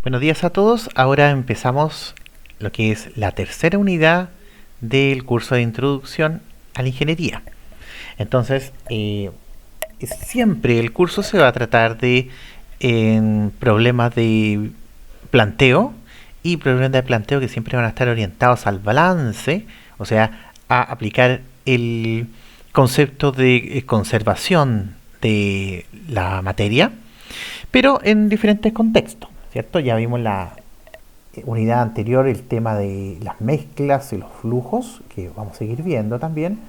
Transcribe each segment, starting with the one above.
Buenos días a todos. Ahora empezamos lo que es la tercera unidad del curso de introducción a la ingeniería. Entonces, siempre el curso se va a tratar de problemas de planteo y problemas de planteo que siempre van a estar orientados al balance, o sea, a aplicar el concepto de conservación de la materia, pero en diferentes contextos, ¿cierto? Ya vimos la unidad anterior el tema de las mezclas y los flujos, que vamos a seguir viendo también,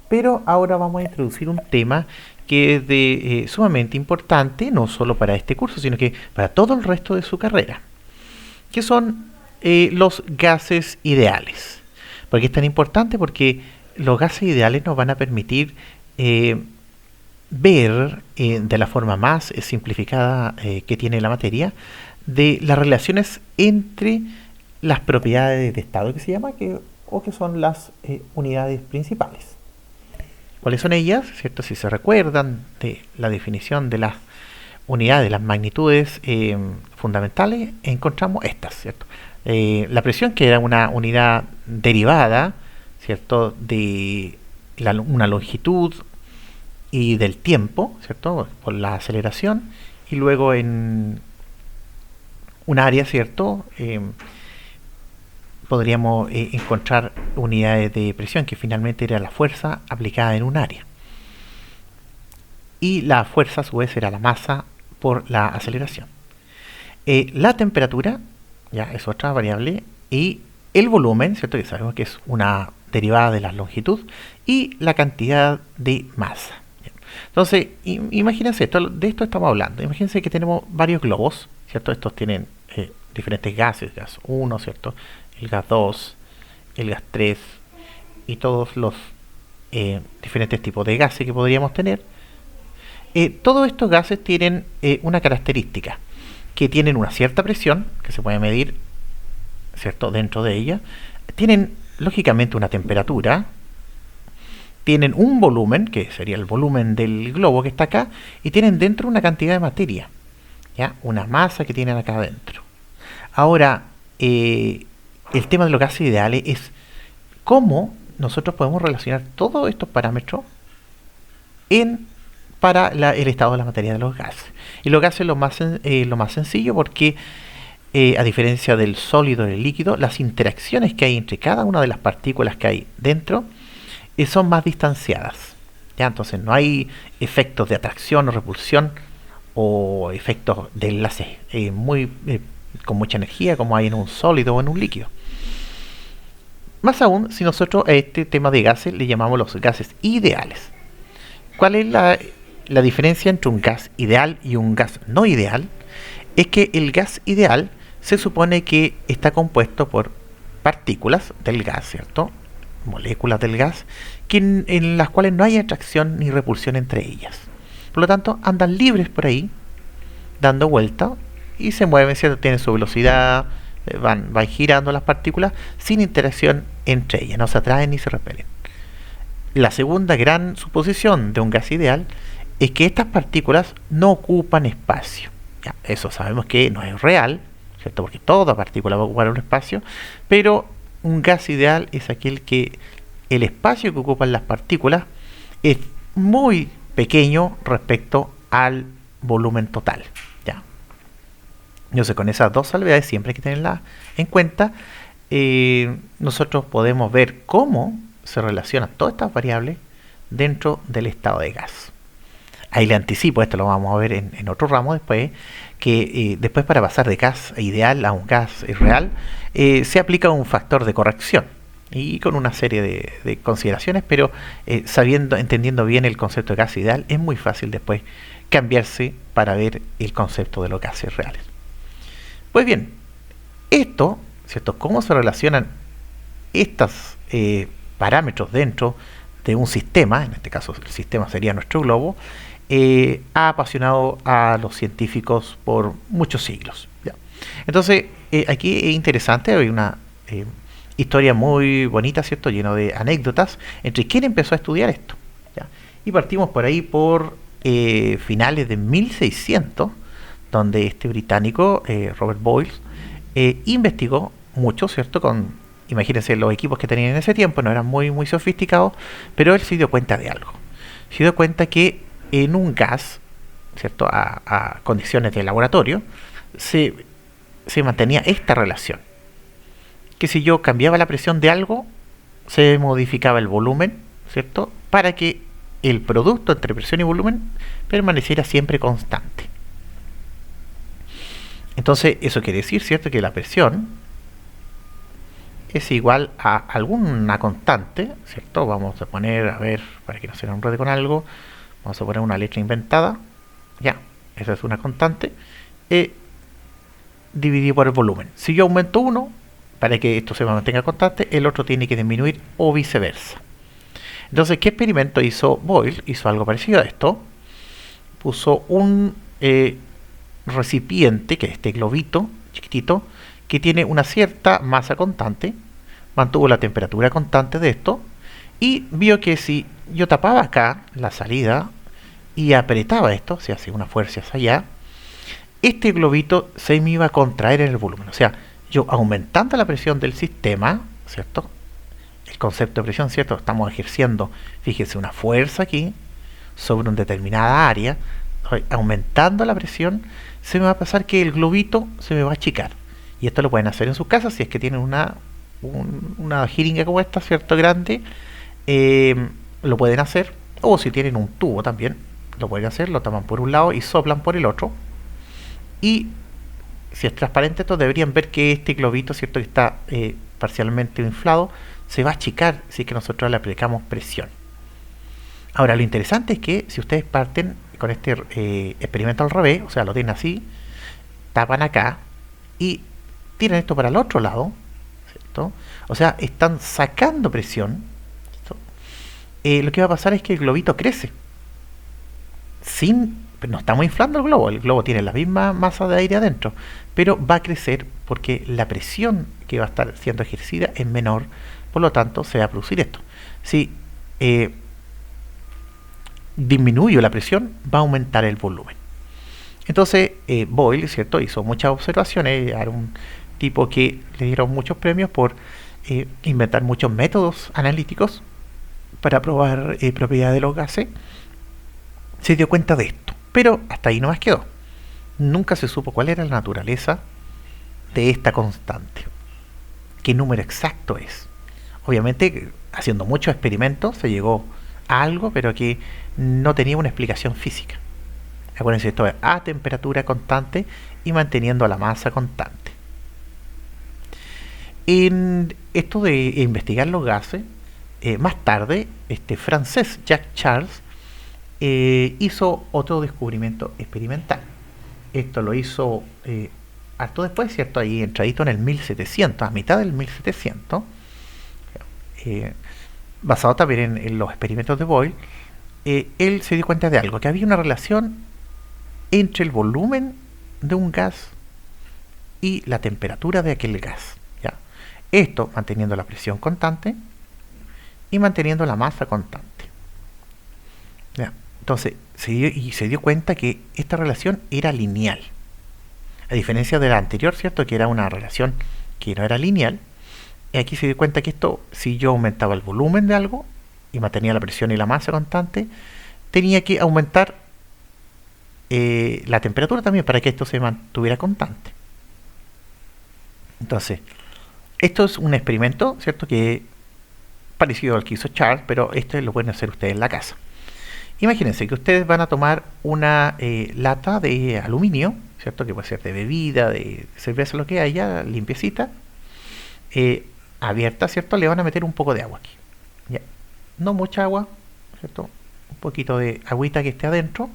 pero ahora vamos a introducir un tema que es de sumamente importante, no solo para este curso, sino que para todo el resto de su carrera, que son los gases ideales. ¿Por qué es tan importante? Porque los gases ideales nos van a permitir ver de la forma más simplificada que tiene la materia, de las relaciones entre las propiedades de estado que se llama, o que son las unidades principales. ¿Cuáles son ellas? ¿Cierto? Si se recuerdan de la definición de las unidades, de las magnitudes fundamentales, encontramos estas, ¿cierto? La presión, que era una unidad derivada, ¿cierto?, de una longitud y del tiempo, ¿cierto?, por la aceleración, y luego en un área, ¿cierto?, podríamos encontrar unidades de presión, que finalmente era la fuerza aplicada en un área. Y la fuerza, a su vez, era la masa por la aceleración. La temperatura, ya es otra variable, y el volumen, ¿cierto?, que sabemos que es una derivada de la longitud, y la cantidad de masa. Entonces, imagínense, de esto estamos hablando. Imagínense que tenemos varios globos, ¿cierto? Estos tienen diferentes gases, gas 1, ¿cierto?, el gas 2, el gas 3 y todos los diferentes tipos de gases que podríamos tener. Todos estos gases tienen una característica, que tienen una cierta presión, que se puede medir, ¿cierto?, dentro de ella. Tienen, lógicamente, una temperatura. Tienen un volumen, que sería el volumen del globo que está acá, y tienen dentro una cantidad de materia, ¿ya?, una masa que tienen acá adentro. Ahora, el tema de los gases ideales es cómo nosotros podemos relacionar todos estos parámetros para el estado de la materia de los gases. Y los gases es lo más sencillo, porque a diferencia del sólido y del líquido, las interacciones que hay entre cada una de las partículas que hay dentro son más distanciadas, ¿ya? Entonces no hay efectos de atracción o repulsión o efectos de enlace con mucha energía, como hay en un sólido o en un líquido. Más aún, si nosotros a este tema de gases le llamamos los gases ideales. ¿Cuál es la diferencia entre un gas ideal y un gas no ideal? Es que el gas ideal se supone que está compuesto por partículas del gas, ¿cierto?, moléculas del gas, en las cuales no hay atracción ni repulsión entre ellas. Por lo tanto, andan libres por ahí, dando vueltas, y se mueven, ¿cierto?, tienen su velocidad, van girando las partículas sin interacción entre ellas, no se atraen ni se repelen. La segunda gran suposición de un gas ideal es que estas partículas no ocupan espacio. Ya, eso sabemos que no es real, ¿cierto?, porque toda partícula va a ocupar un espacio, pero un gas ideal es aquel que el espacio que ocupan las partículas es muy pequeño respecto al volumen total, ¿ya? Entonces, con esas dos salvedades siempre hay que tenerlas en cuenta. Nosotros podemos ver cómo se relacionan todas estas variables dentro del estado de gas. Ahí le anticipo, esto lo vamos a ver en otro ramo después, que después, para pasar de gas ideal a un gas real, se aplica un factor de corrección y con una serie de consideraciones, pero entendiendo bien el concepto de gas ideal, es muy fácil después cambiarse para ver el concepto de los gases reales. Pues bien, esto, ¿cierto?, cómo se relacionan estos parámetros dentro de un sistema, en este caso el sistema sería nuestro globo, ha apasionado a los científicos por muchos siglos, ¿ya? Entonces, aquí es interesante, hay una historia muy bonita, ¿cierto?, lleno de anécdotas entre quién empezó a estudiar esto, ¿ya? Y partimos por ahí por finales de 1600, donde este británico, Robert Boyle, investigó mucho, ¿cierto? Imagínense, los equipos que tenían en ese tiempo no eran muy sofisticados, pero él se dio cuenta de algo. Se dio cuenta que en un gas, ¿cierto? A condiciones de laboratorio, se mantenía esta relación. Que si yo cambiaba la presión de algo, se modificaba el volumen, ¿cierto? Para que el producto entre presión y volumen permaneciera siempre constante. Entonces, eso quiere decir, ¿cierto? Que la presión es igual a alguna constante, ¿cierto? Vamos a poner, a ver, para que no se nos enrede con algo, vamos a poner una letra inventada, ya, esa es una constante, dividido por el volumen. Si yo aumento uno, para que esto se mantenga constante, el otro tiene que disminuir o viceversa. Entonces, ¿qué experimento hizo Boyle? Hizo algo parecido a esto. Puso un recipiente, que es este globito chiquitito, que tiene una cierta masa constante, mantuvo la temperatura constante de esto, y vio que si yo tapaba acá la salida y apretaba esto, se hace una fuerza hacia allá, este globito se me iba a contraer en el volumen. O sea, yo aumentando la presión del sistema, ¿cierto? El concepto de presión, ¿cierto? Estamos ejerciendo, fíjense, una fuerza aquí sobre una determinada área. Aumentando la presión, se me va a pasar que el globito se me va a achicar. Y esto lo pueden hacer en sus casas si es que tienen una jeringa como esta, ¿cierto? Grande, lo pueden hacer. O si tienen un tubo también, lo pueden hacer, lo tapan por un lado y soplan por el otro. Y si es transparente, esto deberían ver que este globito, ¿cierto? Que está parcialmente inflado, se va a achicar si es que nosotros le aplicamos presión. Ahora, lo interesante es que si ustedes parten con este experimento al revés, o sea, lo tienen así, tapan acá y tiran esto para el otro lado, ¿cierto? O sea, están sacando presión, lo que va a pasar es que el globito crece. No estamos inflando el globo tiene la misma masa de aire adentro, pero va a crecer porque la presión que va a estar siendo ejercida es menor, por lo tanto se va a producir esto. Si disminuyo la presión, va a aumentar el volumen. Entonces, Boyle, ¿cierto? Hizo muchas observaciones, era un tipo que le dieron muchos premios por inventar muchos métodos analíticos para probar propiedades de los gases. Se dio cuenta de esto, pero hasta ahí no más quedó. Nunca se supo cuál era la naturaleza de esta constante, qué número exacto es. Obviamente, haciendo muchos experimentos se llegó a algo, pero que no tenía una explicación física. Acuérdense, esto es a temperatura constante y manteniendo la masa constante. En esto de investigar los gases, más tarde, este francés Jacques Charles hizo otro descubrimiento experimental. Esto lo hizo harto después, ¿cierto? Ahí entradito en el 1700, a mitad del 1700, basado también en los experimentos de Boyle. Él se dio cuenta de algo, que había una relación entre el volumen de un gas y la temperatura de aquel gas, ¿ya? Esto manteniendo la presión constante y manteniendo la masa constante, ¿ya? Entonces se dio cuenta que esta relación era lineal, a diferencia de la anterior, ¿cierto? Que era una relación que no era lineal. Y aquí se dio cuenta que esto, si yo aumentaba el volumen de algo y mantenía la presión y la masa constante, tenía que aumentar la temperatura también para que esto se mantuviera constante. Entonces, esto es un experimento, ¿cierto? Que parecido al que hizo Charles, pero este lo pueden hacer ustedes en la casa. Imagínense que ustedes van a tomar una lata de aluminio, ¿cierto? Que puede ser de bebida, de cerveza, lo que haya, limpiecita, abierta, ¿cierto? Le van a meter un poco de agua aquí, ¿ya? No mucha agua, ¿cierto? Un poquito de agüita que esté adentro.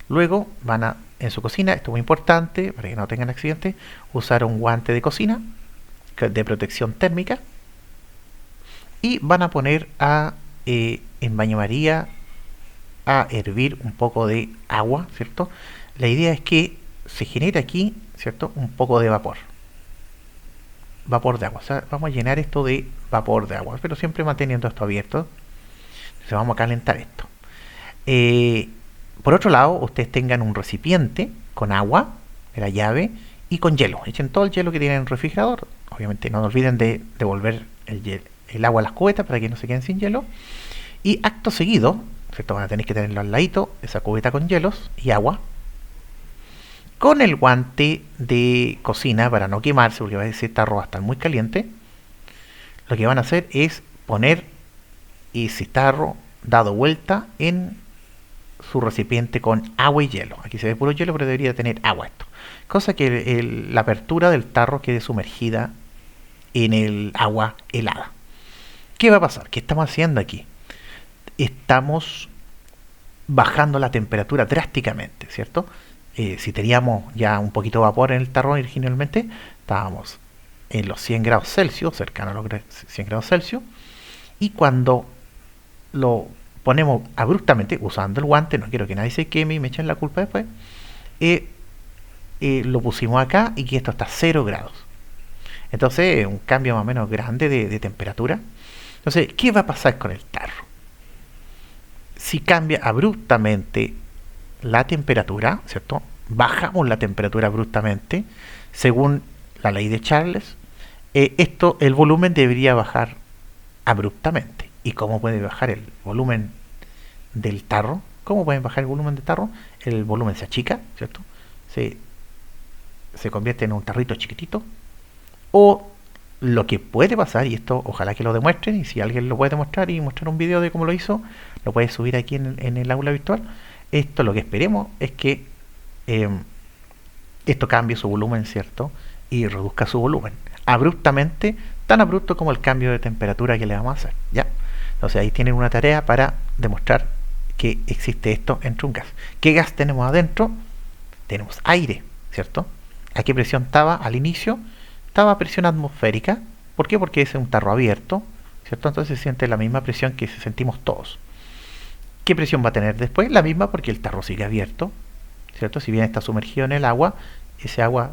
Luego van a, en su cocina, esto es muy importante para que no tengan accidentes, usar un guante de cocina de protección térmica y van a poner en baño María a hervir un poco de agua, ¿cierto? La idea es que se genere aquí, ¿cierto? Un poco de vapor de agua. O sea, vamos a llenar esto de vapor de agua, pero siempre manteniendo esto abierto. Entonces vamos a calentar esto. Por otro lado, ustedes tengan un recipiente con agua, de la llave y con hielo. Echen todo el hielo que tienen en el refrigerador. Obviamente no olviden de devolver el agua a las cubetas para que no se queden sin hielo. Y acto seguido, ¿cierto? Van a tener que tenerlo al ladito, esa cubeta con hielos y agua. Con el guante de cocina para no quemarse, porque ese tarro va a estar muy caliente. Lo que van a hacer es poner ese tarro dado vuelta en su recipiente con agua y hielo. Aquí se ve puro hielo, pero debería tener agua esto. Cosa que la apertura del tarro quede sumergida en el agua helada. ¿Qué va a pasar? ¿Qué estamos haciendo aquí? Estamos bajando la temperatura drásticamente, ¿cierto? Si teníamos ya un poquito de vapor en el tarro originalmente, estábamos en los 100 grados Celsius, cercano a los 100 grados Celsius, y cuando lo ponemos abruptamente, usando el guante, no quiero que nadie se queme y me echen la culpa después, lo pusimos acá y que esto está a 0 grados. Entonces, un cambio más o menos grande de temperatura. Entonces, ¿qué va a pasar con el tarro? Si cambia abruptamente la temperatura, ¿cierto? Bajamos la temperatura abruptamente, según la ley de Charles, el volumen debería bajar abruptamente. ¿Y cómo puede bajar el volumen del tarro? ¿Cómo pueden bajar el volumen del tarro? El volumen se achica, ¿cierto? Se convierte en un tarrito chiquitito. O lo que puede pasar, y esto ojalá que lo demuestren, y si alguien lo puede demostrar y mostrar un video de cómo lo hizo, lo puede subir aquí en el aula virtual. Esto lo que esperemos es que esto cambie su volumen, ¿cierto? Y reduzca su volumen abruptamente, tan abrupto como el cambio de temperatura que le vamos a hacer, ¿ya? Entonces ahí tienen una tarea para demostrar que existe esto entre un gas. ¿Qué gas tenemos adentro? Tenemos aire, ¿cierto? ¿A qué presión estaba al inicio? Estaba a presión atmosférica. ¿Por qué? Porque es un tarro abierto, ¿cierto? Entonces se siente la misma presión que sentimos todos. ¿Qué presión va a tener después? La misma, porque el tarro sigue abierto, ¿cierto? Si bien está sumergido en el agua, ese agua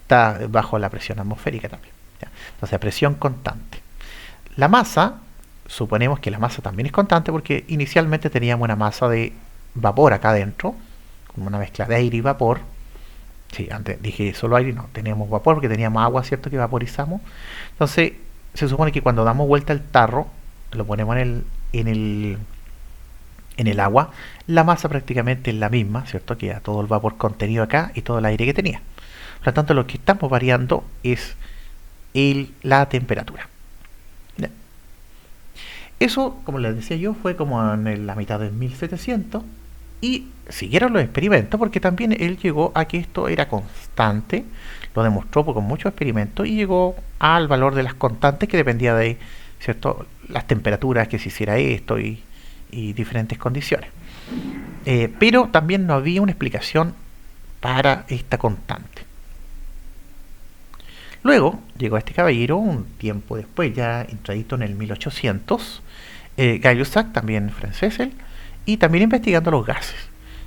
está bajo la presión atmosférica también, ¿ya? Entonces a presión constante. La masa, suponemos que la masa también es constante porque inicialmente teníamos una masa de vapor acá adentro, como una mezcla de aire y vapor. Sí, antes dije solo aire, no, teníamos vapor porque teníamos agua, ¿cierto? Que vaporizamos. Entonces se supone que cuando damos vuelta al tarro, lo ponemos en el agua, la masa prácticamente es la misma, ¿cierto? Queda todo el vapor contenido acá y todo el aire que tenía. Por lo tanto, lo que estamos variando es la temperatura. ¿Ya? Eso, como les decía yo, fue como en la mitad del 1700 y siguieron los experimentos porque también él llegó a que esto era constante, lo demostró con muchos experimentos y llegó al valor de las constantes que dependía de, ¿cierto?, las temperaturas, que se hiciera esto y diferentes condiciones. Pero también no había una explicación para esta constante. Luego llegó este caballero un tiempo después, ya entradito en el 1800, Gay-Lussac, también francés él, y también investigando los gases.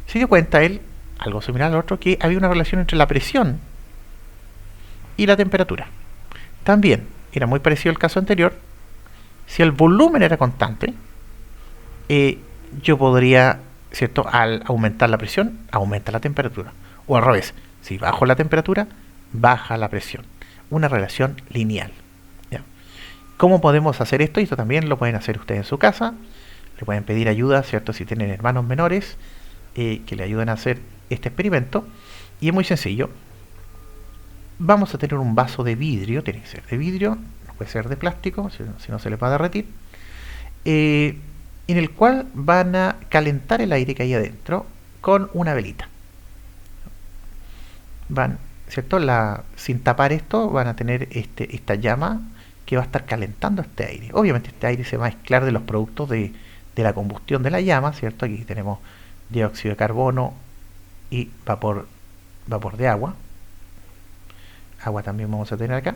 Se dio cuenta él, algo similar al otro, que había una relación entre la presión y la temperatura. También era muy parecido al caso anterior. Si el volumen era constante, yo podría, ¿cierto?, al aumentar la presión, aumenta la temperatura. O al revés, si bajo la temperatura, baja la presión. Una relación lineal, ¿ya? ¿Cómo podemos hacer esto? Y esto también lo pueden hacer ustedes en su casa. Le pueden pedir ayuda, ¿cierto?, si tienen hermanos menores, que le ayuden a hacer este experimento. Y es muy sencillo. Vamos a tener un vaso de vidrio, tiene que ser de vidrio, no puede ser de plástico, si no se le va a derretir, en el cual van a calentar el aire que hay adentro con una velita. Van, ¿cierto?, sin tapar esto, van a tener esta llama que va a estar calentando este aire. Obviamente este aire se va a mezclar de los productos de la combustión de la llama, ¿cierto? Aquí tenemos dióxido de carbono y vapor de agua. Agua también vamos a tener acá.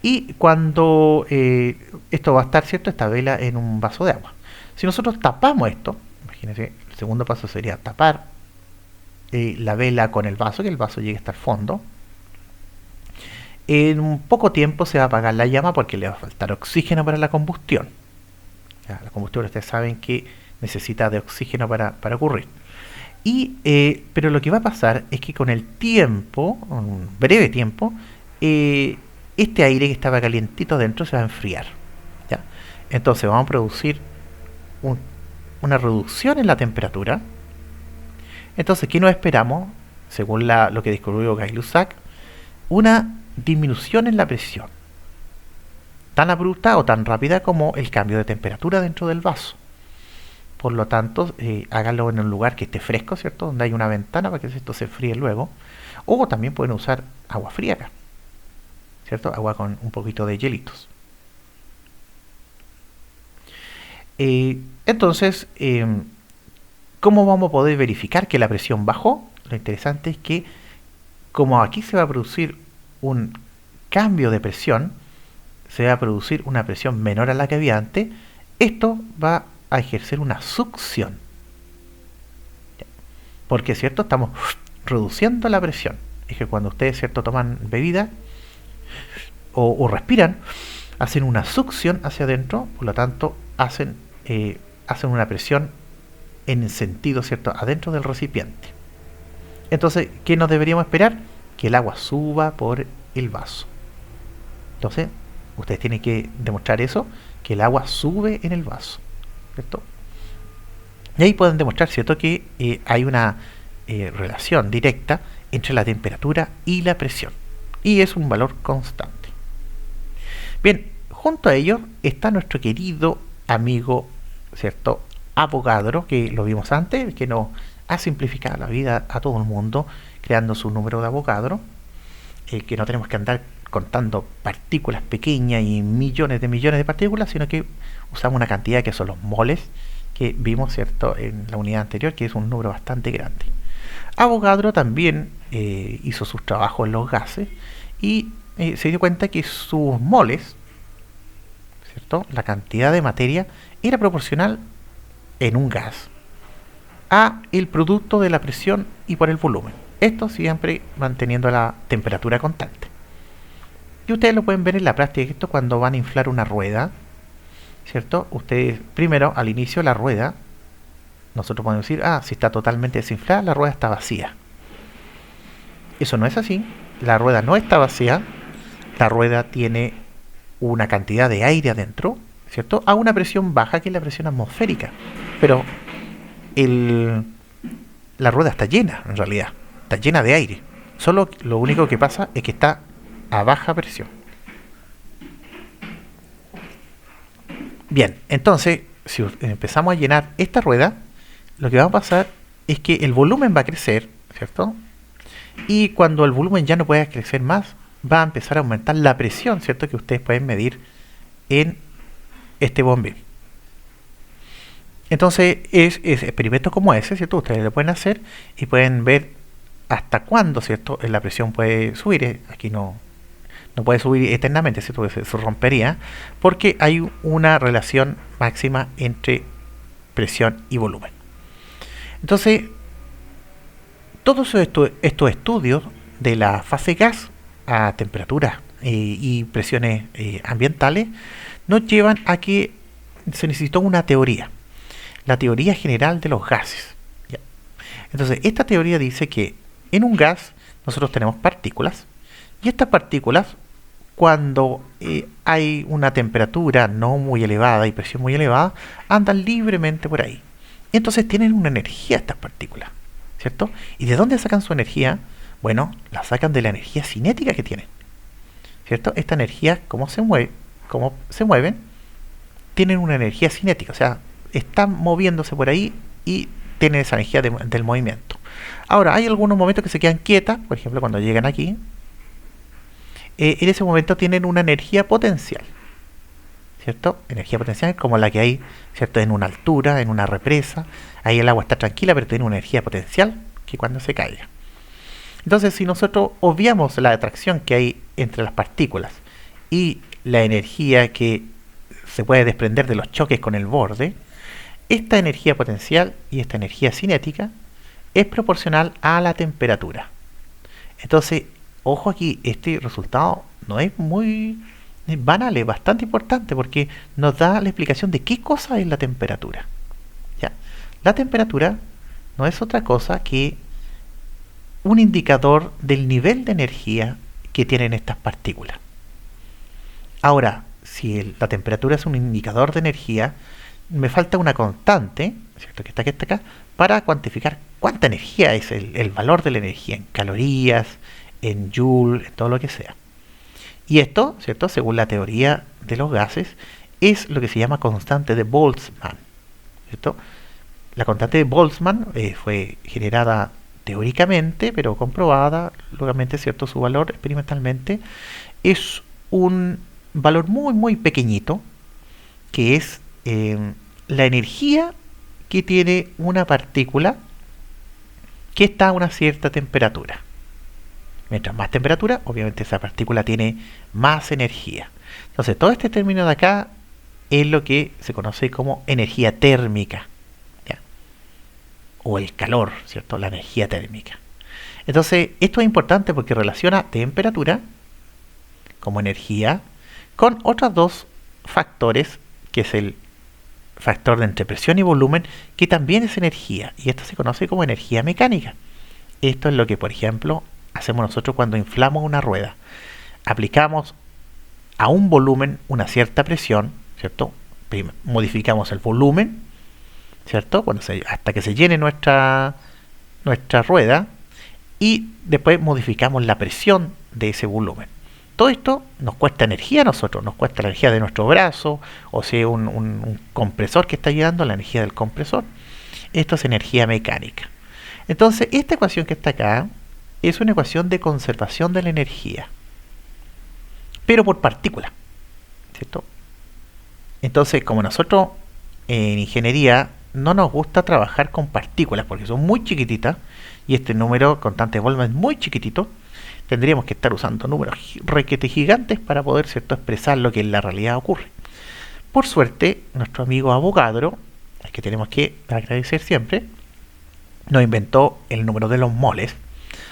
Y cuando esto va a estar, ¿cierto?, esta vela en un vaso de agua. Si nosotros tapamos esto, imagínense, el segundo paso sería tapar la vela con el vaso, que el vaso llegue hasta el fondo. En un poco tiempo se va a apagar la llama porque le va a faltar oxígeno para la combustión. Ya, la combustión, ustedes saben que necesita de oxígeno para ocurrir. Pero lo que va a pasar es que con el tiempo, un breve tiempo, este aire que estaba calientito adentro se va a enfriar. ¿Ya? Entonces vamos a producir un- una reducción en la temperatura. Entonces, ¿qué nos esperamos? Según lo que descubrió Gay-Lussac, una disminución en la presión, tan abrupta o tan rápida como el cambio de temperatura dentro del vaso. Por lo tanto, háganlo en un lugar que esté fresco, ¿cierto? Donde hay una ventana para que esto se enfríe luego. O también pueden usar agua fría acá, ¿cierto? Agua con un poquito de hielitos. Entonces, ¿cómo vamos a poder verificar que la presión bajó? Lo interesante es que como aquí se va a producir un cambio de presión, se va a producir una presión menor a la que había antes, esto va a ejercer una succión. Porque, ¿cierto? Estamos reduciendo la presión. Es que cuando ustedes, ¿cierto?, toman bebida o respiran, hacen una succión hacia adentro, por lo tanto, hacen una presión en el sentido, ¿cierto?, adentro del recipiente. Entonces, ¿qué nos deberíamos esperar? Que el agua suba por el vaso. Entonces, ustedes tienen que demostrar eso, que el agua sube en el vaso, ¿cierto? Y ahí pueden demostrar, ¿cierto?, que hay una relación directa entre la temperatura y la presión. Y es un valor constante. Bien, junto a ello está nuestro querido amigo, ¿cierto?, Avogadro, que lo vimos antes, que nos ha simplificado la vida a todo el mundo, creando su número de Avogadro, que no tenemos que andar contando partículas pequeñas y millones de partículas, sino que usamos una cantidad que son los moles, que vimos, ¿cierto?, en la unidad anterior, que es un número bastante grande. Avogadro también hizo sus trabajos en los gases y se dio cuenta que sus moles, ¿cierto?, la cantidad de materia era proporcional en un gas a el producto de la presión y por el volumen. Esto siempre manteniendo la temperatura constante. Y ustedes lo pueden ver en la práctica, esto cuando van a inflar una rueda, ¿cierto? Ustedes, primero, al inicio la rueda, nosotros podemos decir, si está totalmente desinflada, la rueda está vacía. Eso no es así. La rueda no está vacía. La rueda tiene una cantidad de aire adentro, ¿cierto?, a una presión baja, que es la presión atmosférica. Pero la rueda está llena, en realidad. Está llena de aire. Solo lo único que pasa es que está a baja presión. Bien, entonces, si empezamos a llenar esta rueda, lo que va a pasar es que el volumen va a crecer, ¿cierto? Y cuando el volumen ya no pueda crecer más, va a empezar a aumentar la presión, ¿cierto?, que ustedes pueden medir en este bombín. Entonces, es experimentos como ese, ¿cierto?, ustedes lo pueden hacer y pueden ver hasta cuándo, ¿cierto?, la presión puede subir. Aquí no puede subir eternamente, ¿cierto?, se rompería, porque hay una relación máxima entre presión y volumen. Entonces, todos estos estudios de la fase gas a temperaturas y presiones ambientales nos llevan a que se necesitó una teoría, la teoría general de los gases. ¿Ya? Entonces, esta teoría dice que en un gas nosotros tenemos partículas, y estas partículas, cuando hay una temperatura no muy elevada y presión muy elevada, andan libremente por ahí. Entonces tienen una energía estas partículas, ¿cierto? ¿Y de dónde sacan su energía? Bueno, la sacan de la energía cinética que tienen, ¿cierto? Esta energía, cómo se mueven, tienen una energía cinética, o sea, están moviéndose por ahí y tienen esa energía del movimiento. Ahora, hay algunos momentos que se quedan quietas, por ejemplo, cuando llegan aquí, en ese momento tienen una energía potencial, ¿cierto? Energía potencial como la que hay, ¿cierto?, en una altura, en una represa. Ahí el agua está tranquila, pero tiene una energía potencial que cuando se caiga. Entonces, si nosotros obviamos la atracción que hay entre las partículas y la energía que se puede desprender de los choques con el borde, esta energía potencial y esta energía cinética es proporcional a la temperatura. Entonces, ojo aquí, este resultado no es muy banal, es bastante importante porque nos da la explicación de qué cosa es la temperatura. ¿Ya? La temperatura no es otra cosa que un indicador del nivel de energía que tienen estas partículas. Ahora, si la temperatura es un indicador de energía, me falta una constante, ¿cierto? Que está acá, para cuantificar cuánta energía es el valor de la energía en calorías, en joule, en todo lo que sea. Y esto, ¿cierto? Según la teoría de los gases, es lo que se llama constante de Boltzmann, ¿cierto? La constante de Boltzmann fue generada teóricamente, pero comprobada, lógicamente, ¿cierto? Su valor experimentalmente es un valor muy, muy pequeñito, que es la energía que tiene una partícula que está a una cierta temperatura. Mientras más temperatura, obviamente esa partícula tiene más energía. Entonces, todo este término de acá es lo que se conoce como energía térmica, ¿ya? O el calor, ¿cierto? La energía térmica. Entonces, esto es importante porque relaciona temperatura como energía con otros dos factores, que es el factor de entre presión y volumen, que también es energía, y esto se conoce como energía mecánica. Esto es lo que, por ejemplo, hacemos nosotros cuando inflamos una rueda. Aplicamos a un volumen una cierta presión, ¿cierto? Modificamos el volumen, ¿cierto? Hasta que se llene nuestra rueda, y después modificamos la presión de ese volumen. Todo esto nos cuesta energía a nosotros, nos cuesta la energía de nuestro brazo, o sea, un compresor que está llegando, la energía del compresor. Esto es energía mecánica. Entonces, esta ecuación que está acá es una ecuación de conservación de la energía, pero por partícula, ¿cierto? Entonces, como nosotros en ingeniería no nos gusta trabajar con partículas porque son muy chiquititas, y este número constante de Boltzmann es muy chiquitito, tendríamos que estar usando números requete gigantes para poder, ¿cierto?, expresar lo que en la realidad ocurre. Por suerte, nuestro amigo Avogadro, al que tenemos que agradecer siempre, nos inventó el número de los moles.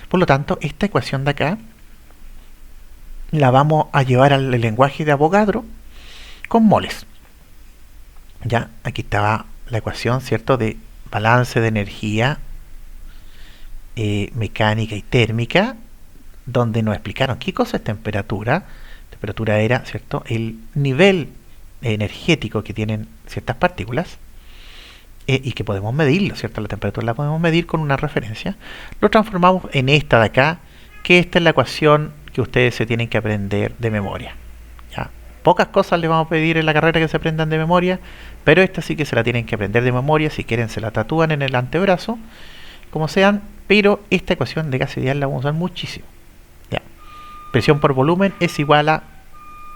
Por lo tanto, esta ecuación de acá la vamos a llevar al lenguaje de Avogadro con moles. Ya, aquí estaba la ecuación, ¿cierto?, de balance de energía mecánica y térmica, donde nos explicaron qué cosa es temperatura. Temperatura era, ¿cierto?, el nivel energético que tienen ciertas partículas, y que podemos medirlo, ¿cierto? La temperatura la podemos medir con una referencia. Lo transformamos en esta de acá, que esta es la ecuación que ustedes se tienen que aprender de memoria, ¿ya? Pocas cosas les vamos a pedir en la carrera que se aprendan de memoria, pero esta sí que se la tienen que aprender de memoria. Si quieren se la tatúan en el antebrazo, como sean, pero esta ecuación de gas ideal la vamos a usar muchísimo. ¿Ya? Presión por volumen es igual a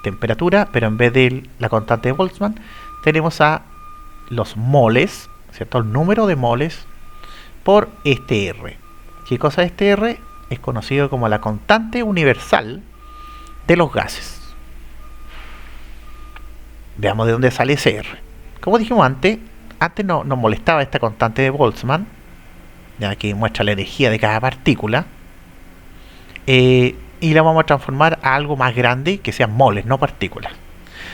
temperatura, pero en vez de la constante de Boltzmann tenemos a los moles, ¿cierto? El número de moles por este R. ¿Qué cosa es este R? Es conocido como la constante universal de los gases. Veamos de dónde sale ese R. Como dijimos antes no, nos molestaba esta constante de Boltzmann, ya que muestra la energía de cada partícula, y la vamos a transformar a algo más grande, que sean moles, no partículas.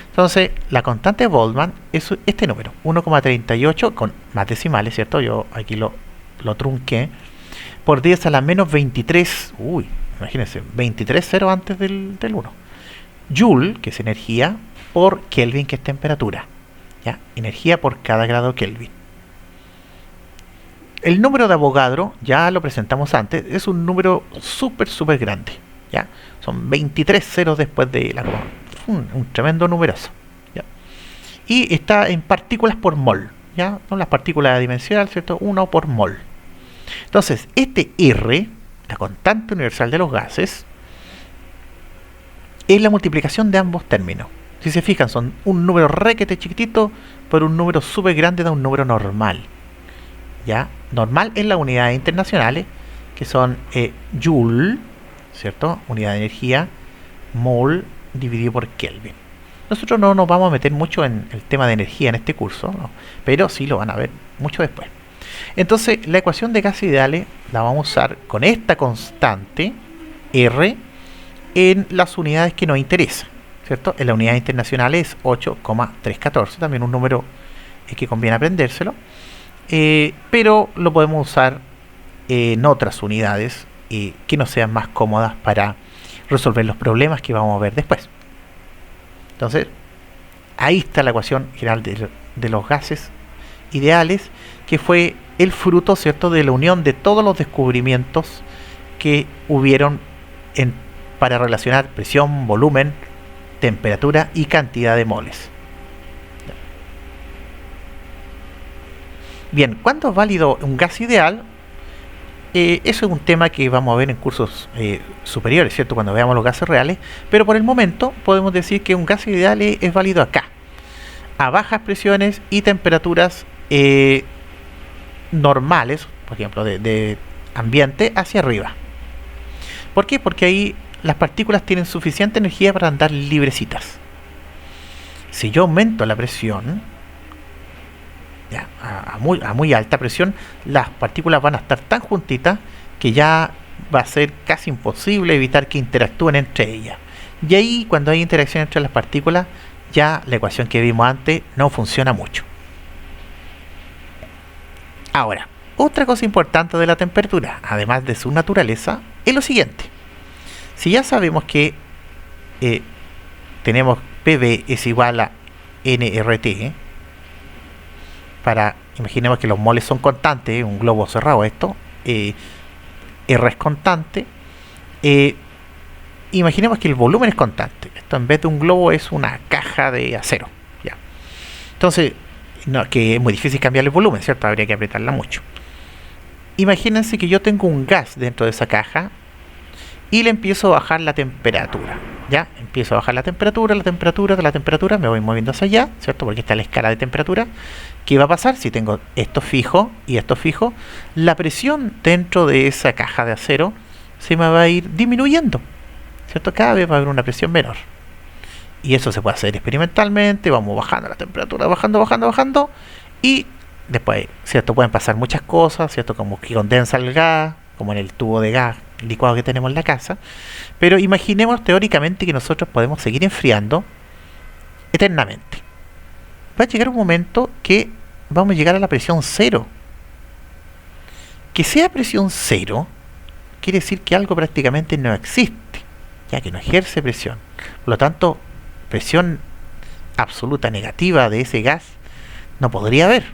Entonces, la constante de Boltzmann es este número, 1,38, con más decimales, ¿cierto? Yo aquí lo trunqué, por 10 a la menos 23, imagínense, 23 cero antes del 1. Joule, que es energía, por Kelvin, que es temperatura. ¿Ya? Energía por cada grado Kelvin. El número de Avogadro, ya lo presentamos antes, es un número súper grande, ¿ya? Son 23 ceros después de la coma. Un tremendo numerazo, ¿ya? Y está en partículas por mol, ¿ya? Son las partículas dimensional, ¿cierto? 1 por mol. Entonces, este R, la constante universal de los gases, es la multiplicación de ambos términos. Si se fijan, son un número requete chiquitito por un número súper grande de un número normal, ¿ya? Normal es las unidades internacionales, que son Joule, ¿cierto? Unidad de energía, mol dividido por Kelvin. Nosotros no nos vamos a meter mucho en el tema de energía en este curso, ¿no? Pero sí lo van a ver mucho después. Entonces, la ecuación de gases ideales la vamos a usar con esta constante R en las unidades que nos interesan, ¿cierto? En la unidad internacional es 8,314, también un número que conviene aprendérselo. pero lo podemos usar en otras unidades que nos sean más cómodas para resolver los problemas que vamos a ver después. Entonces, ahí está la ecuación general de los gases ideales, que fue el fruto, ¿cierto?, de la unión de todos los descubrimientos que hubieron para relacionar presión, volumen, temperatura y cantidad de moles. Bien, ¿cuándo es válido un gas ideal? Eso es un tema que vamos a ver en cursos superiores, ¿cierto?, cuando veamos los gases reales, pero por el momento podemos decir que un gas ideal es válido acá, a bajas presiones y temperaturas normales, por ejemplo, de ambiente hacia arriba. ¿Por qué? Porque ahí las partículas tienen suficiente energía para andar librecitas. Si yo aumento la presión, ya, a muy alta presión, las partículas van a estar tan juntitas que ya va a ser casi imposible evitar que interactúen entre ellas. Y ahí, cuando hay interacción entre las partículas, ya la ecuación que vimos antes no funciona mucho. Ahora, otra cosa importante de la temperatura, además de su naturaleza, es lo siguiente. Si ya sabemos que tenemos PV es igual a nRT, imaginemos que los moles son constantes, un globo cerrado esto, R es constante, imaginemos que el volumen es constante. Esto en vez de un globo es una caja de acero, ¿ya? Entonces, que es muy difícil cambiar el volumen, ¿cierto? Habría que apretarla mucho. Imagínense que yo tengo un gas dentro de esa caja y le empiezo a bajar la temperatura, ¿ya? Empiezo a bajar la temperatura, me voy moviendo hacia allá, ¿cierto? Porque está la escala de temperatura. ¿Qué va a pasar? Si tengo esto fijo y esto fijo, la presión dentro de esa caja de acero se me va a ir disminuyendo, ¿cierto? Cada vez va a haber una presión menor. Y eso se puede hacer experimentalmente, vamos bajando la temperatura, bajando, y después, ¿cierto?, pueden pasar muchas cosas, ¿cierto?, como que condensa el gas, como en el tubo de gas licuado que tenemos en la casa. Pero imaginemos teóricamente que nosotros podemos seguir enfriando eternamente. Va a llegar un momento que vamos a llegar a la presión cero. Que sea presión cero quiere decir que algo prácticamente no existe, ya que no ejerce presión. Por lo tanto, presión absoluta negativa de ese gas no podría haber.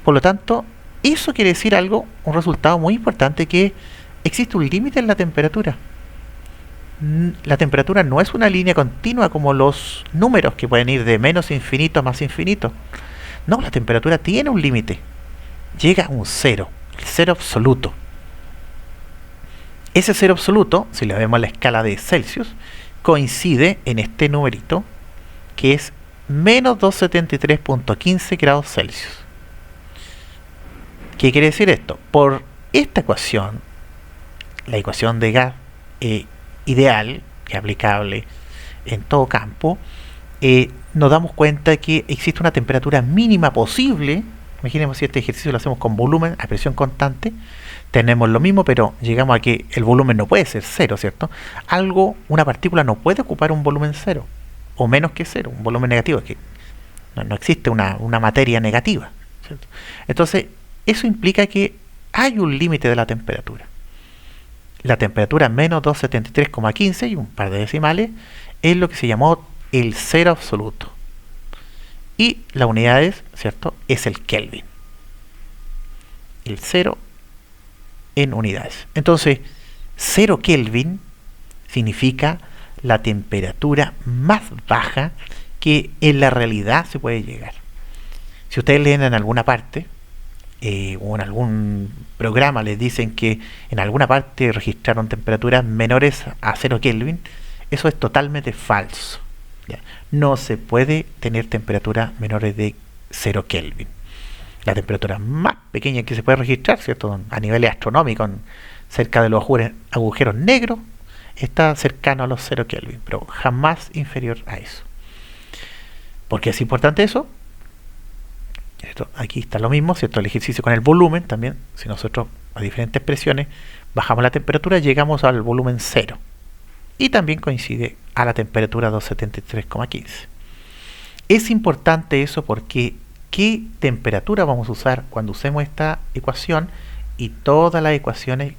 Por lo tanto, eso quiere decir algo, un resultado muy importante, que existe un límite en la temperatura. La temperatura no es una línea continua como los números que pueden ir de menos infinito a más infinito. No, la temperatura tiene un límite. Llega a un cero, el cero absoluto. Ese cero absoluto, si le vemos la escala de Celsius, coincide en este numerito, que es menos 273.15 grados Celsius. ¿Qué quiere decir esto? Por esta ecuación, la ecuación de gas ideal, que es aplicable en todo campo, nos damos cuenta de que existe una temperatura mínima posible. Imaginemos si este ejercicio lo hacemos con volumen a presión constante, tenemos lo mismo, pero llegamos a que el volumen no puede ser cero, ¿cierto? Una partícula no puede ocupar un volumen cero, o menos que cero, un volumen negativo, es que no existe una materia negativa, ¿cierto? Entonces, eso implica que hay un límite de la temperatura. La temperatura menos 273,15 y un par de decimales es lo que se llamó el cero absoluto. Y la unidad es, ¿cierto?, es el Kelvin. El cero en unidades. Entonces, 0 Kelvin significa la temperatura más baja que en la realidad se puede llegar. Si ustedes leen en alguna parte o en algún programa les dicen que en alguna parte registraron temperaturas menores a 0 Kelvin, eso es totalmente falso. ¿Ya? No se puede tener temperaturas menores de 0 Kelvin. La temperatura más pequeña que se puede registrar, ¿cierto?, a niveles astronómicos, cerca de los agujeros negros, está cercano a los 0 Kelvin, pero jamás inferior a eso. ¿Por qué es importante eso? Aquí está lo mismo, ¿cierto? El ejercicio con el volumen también. Si nosotros a diferentes presiones bajamos la temperatura, llegamos al volumen 0. Y también coincide a la temperatura 273,15. Es importante eso porque qué temperatura vamos a usar cuando usemos esta ecuación y todas las ecuaciones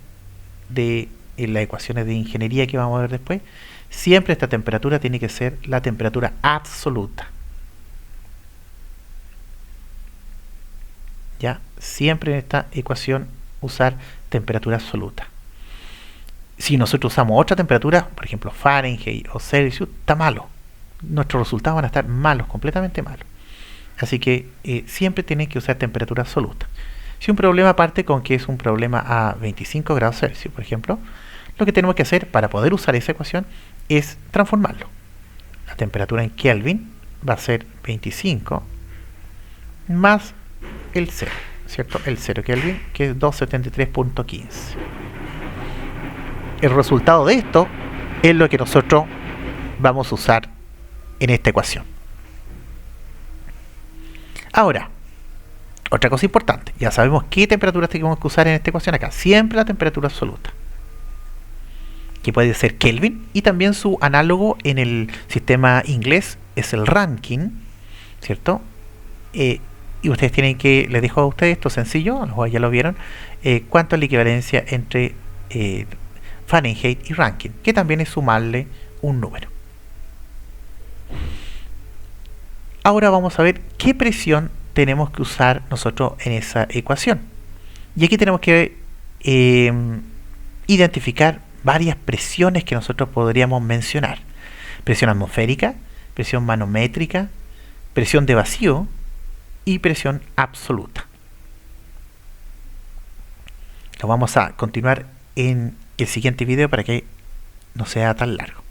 las ecuaciones de ingeniería que vamos a ver después. Siempre esta temperatura tiene que ser la temperatura absoluta. ¿Ya? Siempre en esta ecuación usar temperatura absoluta. Si nosotros usamos otra temperatura, por ejemplo Fahrenheit o Celsius, está malo. Nuestros resultados van a estar malos, completamente malos. Así que siempre tienen que usar temperatura absoluta. Si un problema parte con que es un problema a 25 grados Celsius, por ejemplo, lo que tenemos que hacer para poder usar esa ecuación es transformarlo. La temperatura en Kelvin va a ser 25 más el 0, ¿cierto? El 0 Kelvin, que es 273.15. El resultado de esto es lo que nosotros vamos a usar en esta ecuación. Ahora, otra cosa importante, ya sabemos qué temperatura tenemos que usar en esta ecuación acá, siempre la temperatura absoluta, que puede ser Kelvin, y también su análogo en el sistema inglés es el Rankine, ¿cierto? Y ustedes tienen que, les dejo a ustedes esto sencillo, a lo mejor ya lo vieron, cuánto es la equivalencia entre Fahrenheit y Rankine, que también es sumarle un número. Ahora vamos a ver qué presión tenemos que usar nosotros en esa ecuación. Y aquí tenemos que identificar varias presiones que nosotros podríamos mencionar. Presión atmosférica, presión manométrica, presión de vacío y presión absoluta. Lo vamos a continuar en el siguiente video para que no sea tan largo.